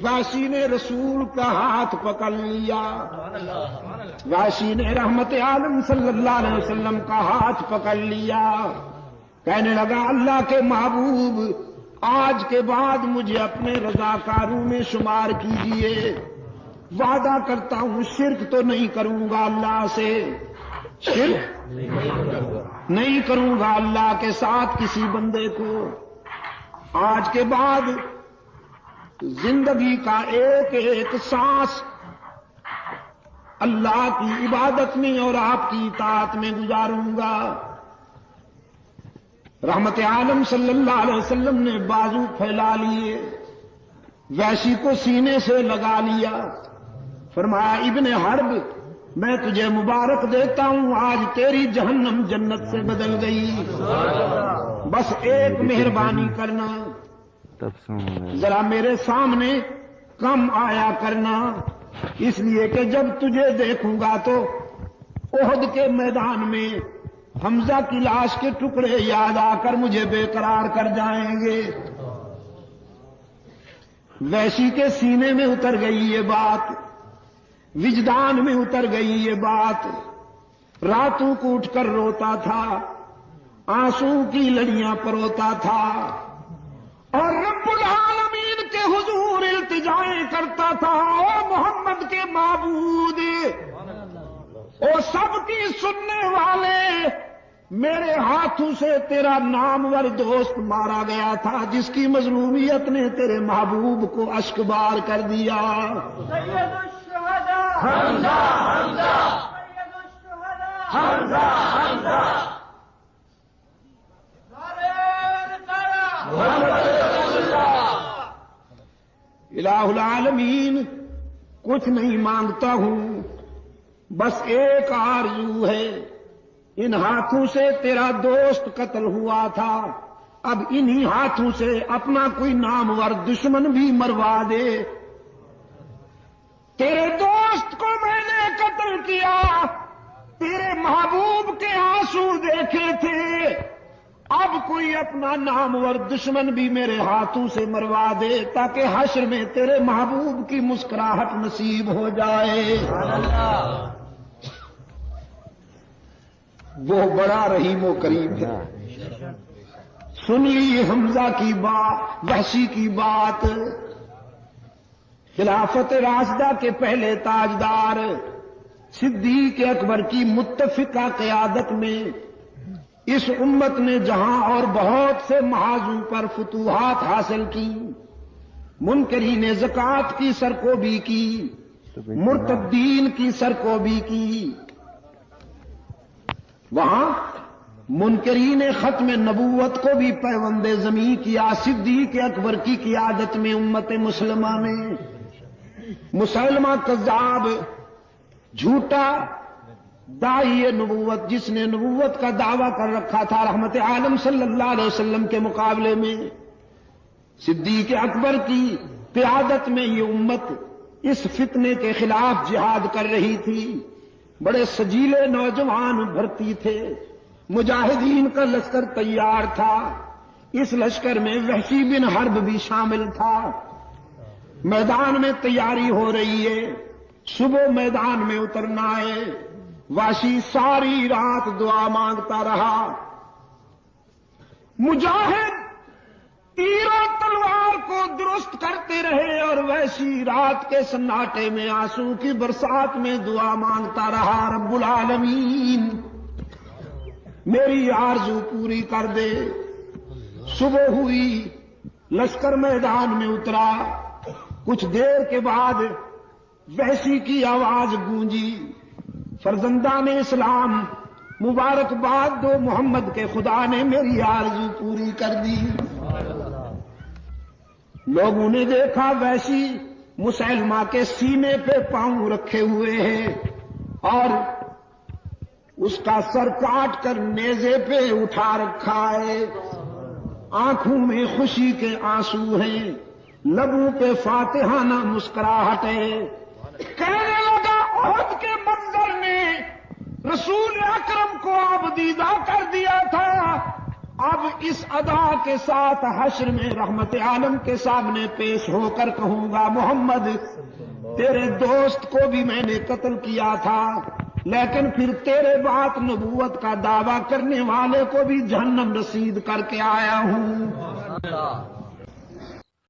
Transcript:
واشی نے رسول کا ہاتھ پکڑ لیا، واشی نے رحمت عالم صلی اللہ علیہ وسلم کا ہاتھ پکڑ لیا، کہنے لگا اللہ کے محبوب آج کے بعد مجھے اپنے رضاکاروں میں شمار کیجئے، وعدہ کرتا ہوں شرک تو نہیں کروں گا اللہ سے، شرک نہیں کروں گا اللہ کے ساتھ کسی بندے کو، آج کے بعد زندگی کا ایک ایک سانس اللہ کی عبادت میں اور آپ کی اطاعت میں گزاروں گا۔ رحمت عالم صلی اللہ علیہ وسلم نے بازو پھیلا لیے، ویشی کو سینے سے لگا لیا، فرمایا ابن حرب میں تجھے مبارک دیتا ہوں، آج تیری جہنم جنت سے بدل گئی، بس ایک مہربانی کرنا، ذرا میرے سامنے کم آیا کرنا، اس لیے کہ جب تجھے دیکھوں گا تو احد کے میدان میں حمزہ کی لاش کے ٹکڑے یاد آ کر مجھے بے قرار کر جائیں گے۔ ویشی کے سینے میں اتر گئی یہ بات، وجدان میں اتر گئی یہ بات، راتوں کو اٹھ کر روتا تھا، آنسو کی لڑیاں پروتا تھا، اور رب العالمین کے حضور التجائیں کرتا تھا، او محمد کے معبود، او سب کی سننے والے، میرے ہاتھوں سے تیرا نامور دوست مارا گیا تھا جس کی مظلومیت نے تیرے محبوب کو اشکبار کر دیا۔ سید الشہداء حمزہ حمزہ، سید الشہداء حمزہ حمزہ، الہ العالمین کچھ نہیں مانگتا ہوں، بس ایک آرزو ہے، ان ہاتھوں سے تیرا دوست قتل ہوا تھا، اب انہی ہاتھوں سے اپنا کوئی نامور دشمن بھی مروا دے۔ تیرے دوست کو میں نے قتل کیا، تیرے محبوب کے آنسو دیکھے تھے، اب کوئی اپنا نامور دشمن بھی میرے ہاتھوں سے مروا دے تاکہ حشر میں تیرے محبوب کی مسکراہٹ نصیب ہو جائے۔ وہ بڑا رحیم و کریم ہے۔ سن لی حمزہ کی بات، وحشی کی بات، خلافت راشدہ کے پہلے تاجدار صدیق اکبر کی متفقہ قیادت میں اس امت نے جہاں اور بہت سے محاذوں پر فتوحات حاصل کی، منکرین زکوٰۃ کی سرکوبی کی، مرتدین کی سرکوبی کی، وہاں منکرین ختم نبوت کو بھی پیوند زمیں کیا صدیق اکبر کی قیادت میں امت مسلمہ نے۔ مسلمہ کذاب، جھوٹا داعی نبوت، جس نے نبوت کا دعویٰ کر رکھا تھا رحمت عالم صلی اللہ علیہ وسلم کے مقابلے میں، صدیق اکبر کی قیادت میں یہ امت اس فتنے کے خلاف جہاد کر رہی تھی۔ بڑے سجیلے نوجوان بھرتی تھے، مجاہدین کا لشکر تیار تھا، اس لشکر میں وحشی بن حرب بھی شامل تھا۔ میدان میں تیاری ہو رہی ہے، صبح میدان میں اترنا ہے۔ وحشی ساری رات دعا مانگتا رہا، مجاہد تیر و تلوار کو درست کرتے رہے اور ویسی رات کے سناٹے میں آنسو کی برسات میں دعا مانگتا رہا، رب العالمین میری آرزو پوری کر دے۔ صبح ہوئی، لشکر میدان میں اترا، کچھ دیر کے بعد وحشی کی آواز گونجی، فرزندان اسلام مبارکباد دو، محمد کے خدا نے میری آرزو پوری کر دی۔ لوگوں نے دیکھا وحشی مسلمہ کے سینے پہ پاؤں رکھے ہوئے ہیں اور اس کا سر کاٹ کر نیزے پہ اٹھا رکھا ہے، آنکھوں میں خوشی کے آنسو ہیں، لبوں پہ فاتحانہ مسکراہٹ ہے۔ کہنے لگا احد کے منظر نے رسول اکرم کو آبدیدہ کر دیا تھا، اب اس ادا کے ساتھ حشر میں رحمت عالم کے سامنے پیش ہو کر کہوں گا محمد تیرے دوست کو بھی میں نے قتل کیا تھا، لیکن پھر تیرے بعد نبوت کا دعویٰ کرنے والے کو بھی جہنم رسید کر کے آیا ہوں۔